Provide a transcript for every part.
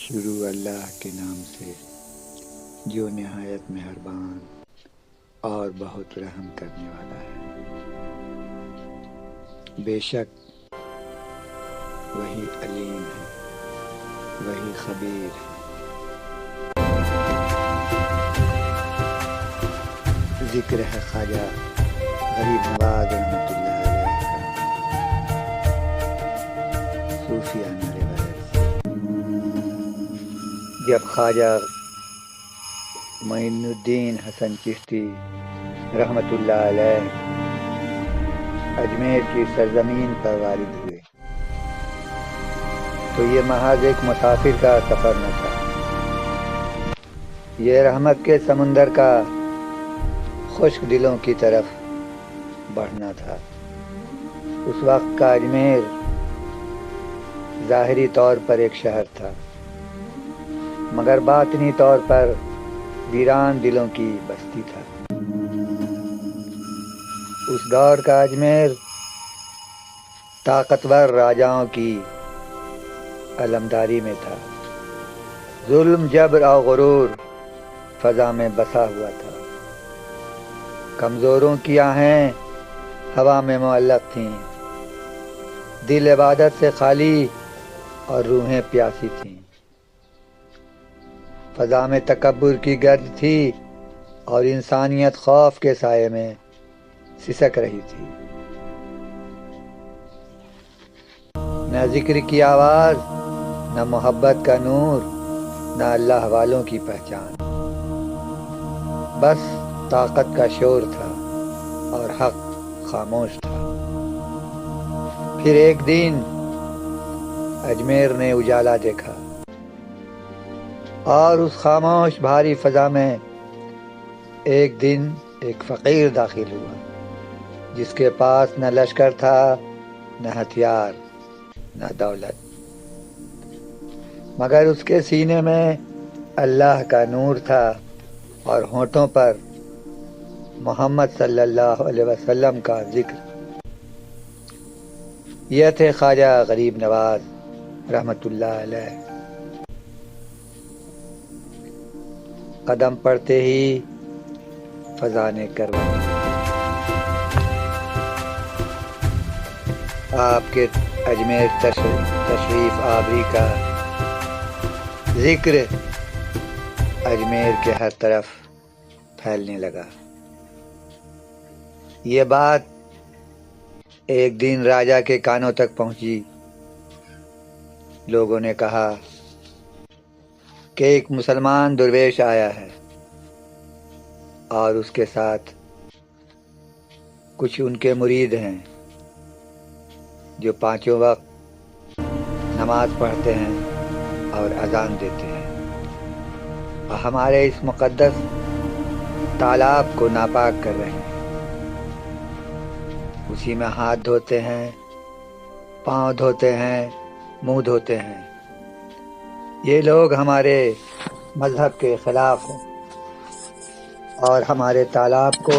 شروع اللہ کے نام سے جو نہایت مہربان اور بہت رحم کرنے والا ہے۔ بے شک وہی علیم ہے، وہی خبیر ہے۔ ذکر ہے خواجہ غریب نواز رحمۃ اللہ علیہ کا صوفیانہ روایت سے۔ جب خواجہ معین الدین حسن چشتی رحمۃ اللہ علیہ اجمیر کی سرزمین پر وارد ہوئے تو یہ محض ایک مسافر کا سفر نہ تھا، یہ رحمت کے سمندر کا خشک دلوں کی طرف بڑھنا تھا۔ اس وقت کا اجمیر ظاہری طور پر ایک شہر تھا، مگر باطنی طور پر ویران دلوں کی بستی تھا۔ اس دور کا اجمیر طاقتور راجاؤں کی علمداری میں تھا، ظلم، جبر اور غرور فضا میں بسا ہوا تھا۔ کمزوروں کی آہیں ہوا میں معلق تھیں، دل عبادت سے خالی اور روحیں پیاسی تھیں۔ فضا میں تکبر کی گرد تھی اور انسانیت خوف کے سائے میں سسک رہی تھی۔ نہ ذکر کی آواز، نہ محبت کا نور، نہ اللہ والوں کی پہچان، بس طاقت کا شور تھا اور حق خاموش تھا۔ پھر ایک دن اجمیر نے اجالا دیکھا اور اس خاموش بھاری فضا میں ایک دن ایک فقیر داخل ہوا، جس کے پاس نہ لشکر تھا، نہ ہتھیار، نہ دولت، مگر اس کے سینے میں اللہ کا نور تھا اور ہونٹوں پر محمد صلی اللہ علیہ وسلم کا ذکر۔ یہ تھے خواجہ غریب نواز رحمۃ اللہ علیہ۔ قدم پڑتے ہی فضا نے کروا آپ کے اجمیر تشریف آوری کا ذکر اجمیر کے ہر طرف پھیلنے لگا۔ یہ بات ایک دن راجا کے کانوں تک پہنچی۔ لوگوں نے کہا کہ ایک مسلمان درویش آیا ہے اور اس کے ساتھ کچھ ان کے مرید ہیں جو پانچوں وقت نماز پڑھتے ہیں اور اذان دیتے ہیں اور ہمارے اس مقدس تالاب کو ناپاک کر رہے ہیں، اسی میں ہاتھ دھوتے ہیں، پاؤں دھوتے ہیں، منہ دھوتے ہیں۔ یہ لوگ ہمارے مذہب کے خلاف ہیں اور ہمارے تالاب کو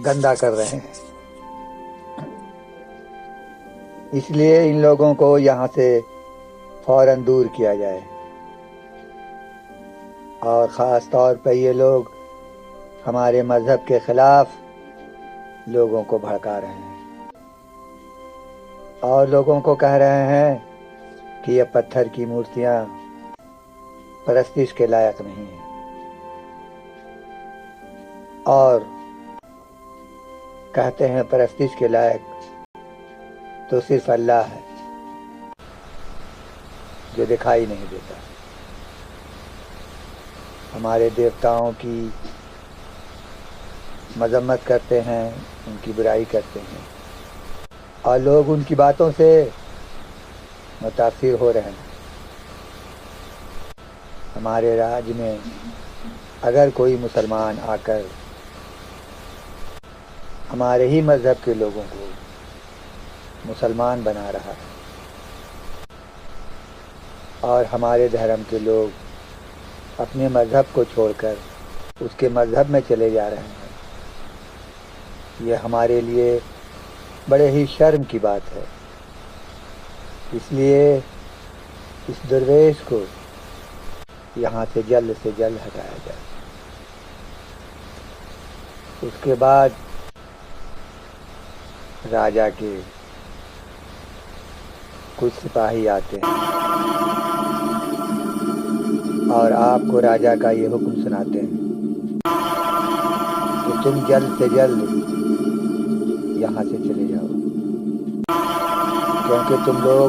گندا کر رہے ہیں، اس لیے ان لوگوں کو یہاں سے فوراً دور کیا جائے۔ اور خاص طور پہ یہ لوگ ہمارے مذہب کے خلاف لوگوں کو بھڑکا رہے ہیں اور لوگوں کو کہہ رہے ہیں کہ یہ پتھر کی مورتیاں پرستش کے لائق نہیں ہیں اور کہتے ہیں پرستش کے لائق تو صرف اللہ ہے جو دکھائی نہیں دیتا۔ ہمارے دیوتاؤں کی مذمت کرتے ہیں، ان کی برائی کرتے ہیں اور لوگ ان کی باتوں سے متاثر ہو رہے ہیں۔ ہمارے راج میں اگر کوئی مسلمان آ کر ہمارے ہی مذہب کے لوگوں کو مسلمان بنا رہا ہے اور ہمارے دھرم کے لوگ اپنے مذہب کو چھوڑ کر اس کے مذہب میں چلے جا رہے ہیں، یہ ہمارے لیے بڑے ہی شرم کی بات ہے۔ اس لیے اس درویش کو یہاں سے جلد ہٹایا جائے۔ اس کے بعد راجا کے کچھ سپاہی آتے ہیں اور آپ کو راجا کا یہ حکم سناتے ہیں کہ تم جلد سے جلد یہاں سے چلے جاؤ، کیونکہ تم لوگ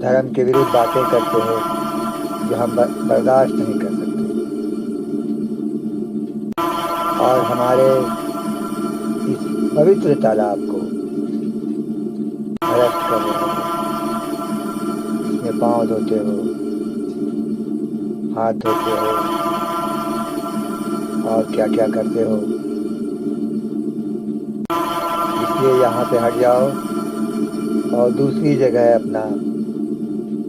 دھرم کے ورودھ باتیں کرتے ہو جو ہم برداشت نہیں کر سکتے، اور ہمارے اس پوتر تالاب کو نشٹ کر رہے ہو، اس میں پاؤں دھوتے ہو، ہاتھ دھوتے ہو اور کیا کیا کرتے ہو، اس لیے یہاں سے ہٹ جاؤ اور دوسری جگہ اپنا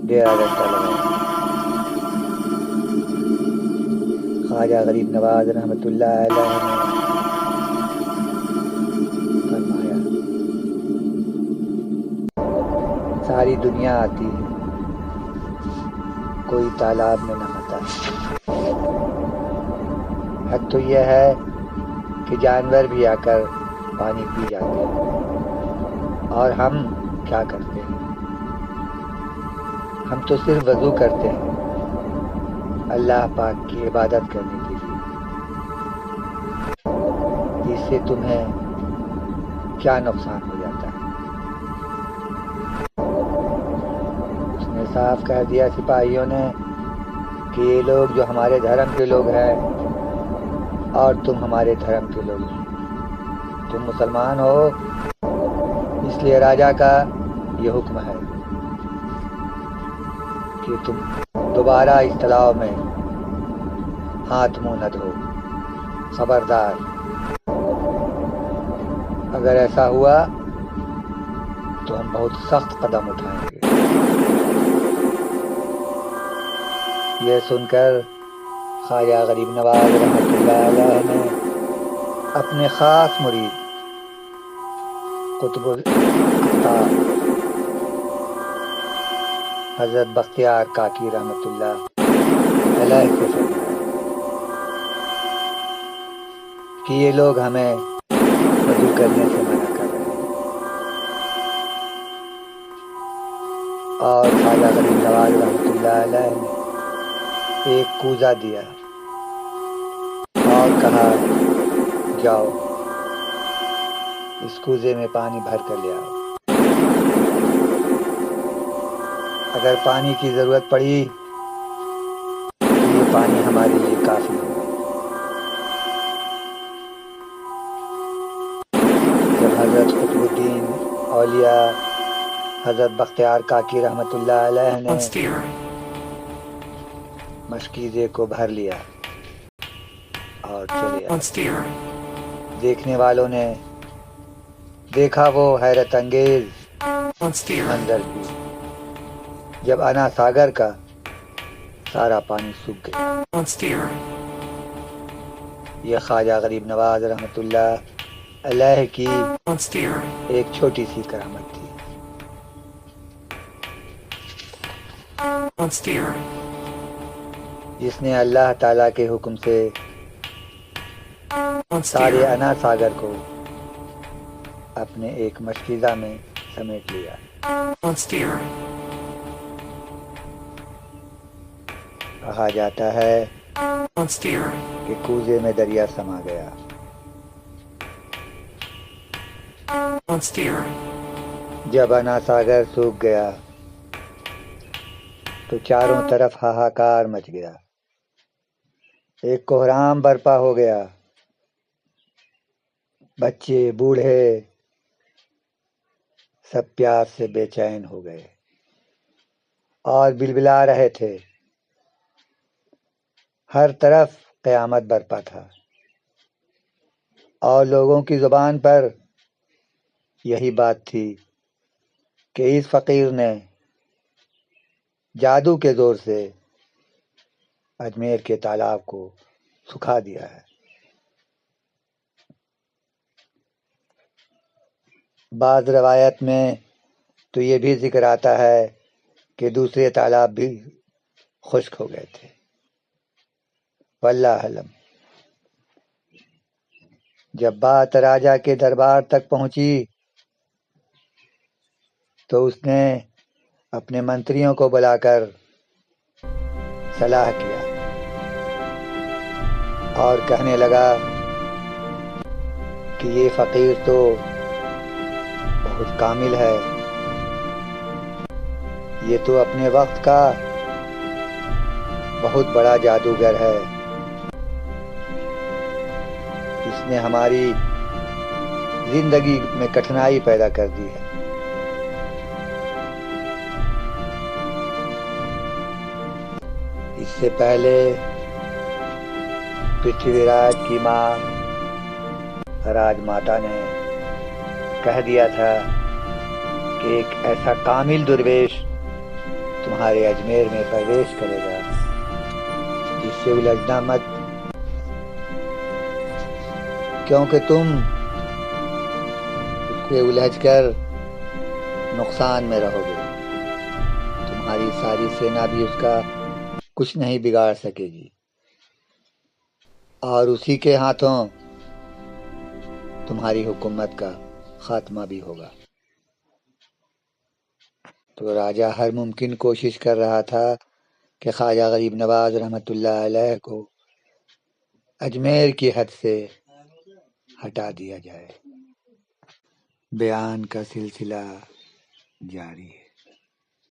ڈیرا ڈنڈا لگاؤ۔ خواجہ غریب نواز رحمۃ اللہ علیہ نے فرمایا ساری دنیا آتی ہے، کوئی تالاب میں نہاتا ہے، حد تو یہ ہے کہ جانور بھی آ کر پانی پی جاتے ہیں، اور ہم کیا کرتے ہیں؟ ہم تو صرف وضو کرتے ہیں اللہ پاک کی عبادت کرنے کے لیے، اس سے تمہیں کیا نقصان ہو جاتا ہے؟ اس نے صاف کہہ دیا سپاہیوں نے کہ یہ لوگ جو ہمارے دھرم کے لوگ ہیں اور تم ہمارے دھرم کے لوگ نہیں، تم مسلمان ہو، اس لیے راجا کا یہ حکم ہے کہ تم دوبارہ اس تالاب میں ہاتھ منہ نہ دھو، خبردار، اگر ایسا ہوا تو ہم بہت سخت قدم اٹھائیں گے۔ یہ سن کر خواجہ غریب نواز رحمۃ اللہ علیہ نے اپنے خاص مرید قطب الاقطاب حضرت بختیار کاکی رحمۃ اللہ علیہ سے فرمایا کہ یہ لوگ ہمیں وضو کرنے سے منع کر رہے ہیں، اور خواجہ غریب نواز رحمۃ اللہ علیہ نے ایک کوزہ دیا اور کہا جاؤ اس کوزے میں پانی بھر کر لے آؤ، اگر پانی کی ضرورت پڑی تو یہ پانی ہمارے لیے کافی ہوگا۔ جب حضرت قطب الدین اولیاء حضرت بختیار کاکی رحمۃ اللہ علیہ نے مشکیزے کو بھر لیا اور چلے آئے، دیکھنے والوں نے دیکھا وہ حیرت انگیز منظر بھی، جب انا ساگر کا سارا پانی سوکھ گیا۔ یہ خواجہ غریب نواز رحمۃ اللہ علیہ کی ایک چھوٹی سی کرامت تھی۔ جس نے اللہ تعالیٰ کے حکم سے سارے انا ساگر کو اپنے ایک مشکیزہ میں سمیٹ لیا۔ کہا جاتا ہے کہ کوزے میں دریا سما گیا، جب انا ساگر سوکھ گیا تو چاروں طرف ہاہاکار مچ گیا، ایک کوہرام برپا ہو گیا، بچے بوڑھے سب پیاس سے بے چین ہو گئے اور بلبلا رہے تھے، ہر طرف قیامت برپا تھا، اور لوگوں کی زبان پر یہی بات تھی کہ اس فقیر نے جادو کے زور سے اجمیر کے تالاب کو سکھا دیا ہے۔ بعض روایت میں تو یہ بھی ذکر آتا ہے کہ دوسرے تالاب بھی خشک ہو گئے تھے۔ واللہ علم۔ جب بات راجا کے دربار تک پہنچی تو اس نے اپنے منتریوں کو بلا کر صلاح کیا اور کہنے لگا کہ یہ فقیر تو بہت کامل ہے، یہ تو اپنے وقت کا بہت بڑا جادوگر ہے، اس نے ہماری زندگی میں کٹھنائی پیدا کر دی ہے۔ اس سے پہلے پرتھوی راج کی ماں راج ماتا نے کہہ دیا تھا کہ ایک ایسا کامل درویش تمہارے اجمیر میں پرویش کرے گا جس سے الجھنا مت، کیونکہ تم اس سے الجھ کر نقصان میں رہو گے، تمہاری ساری سینا بھی اس کا کچھ نہیں بگاڑ سکے گی، اور اسی کے ہاتھوں تمہاری حکومت کا خاتمہ بھی ہوگا۔ تو راجہ ہر ممکن کوشش کر رہا تھا کہ خواجہ غریب نواز رحمۃ اللہ علیہ کو اجمیر کی حد سے ہٹا دیا جائے۔ بیان کا سلسلہ جاری ہے۔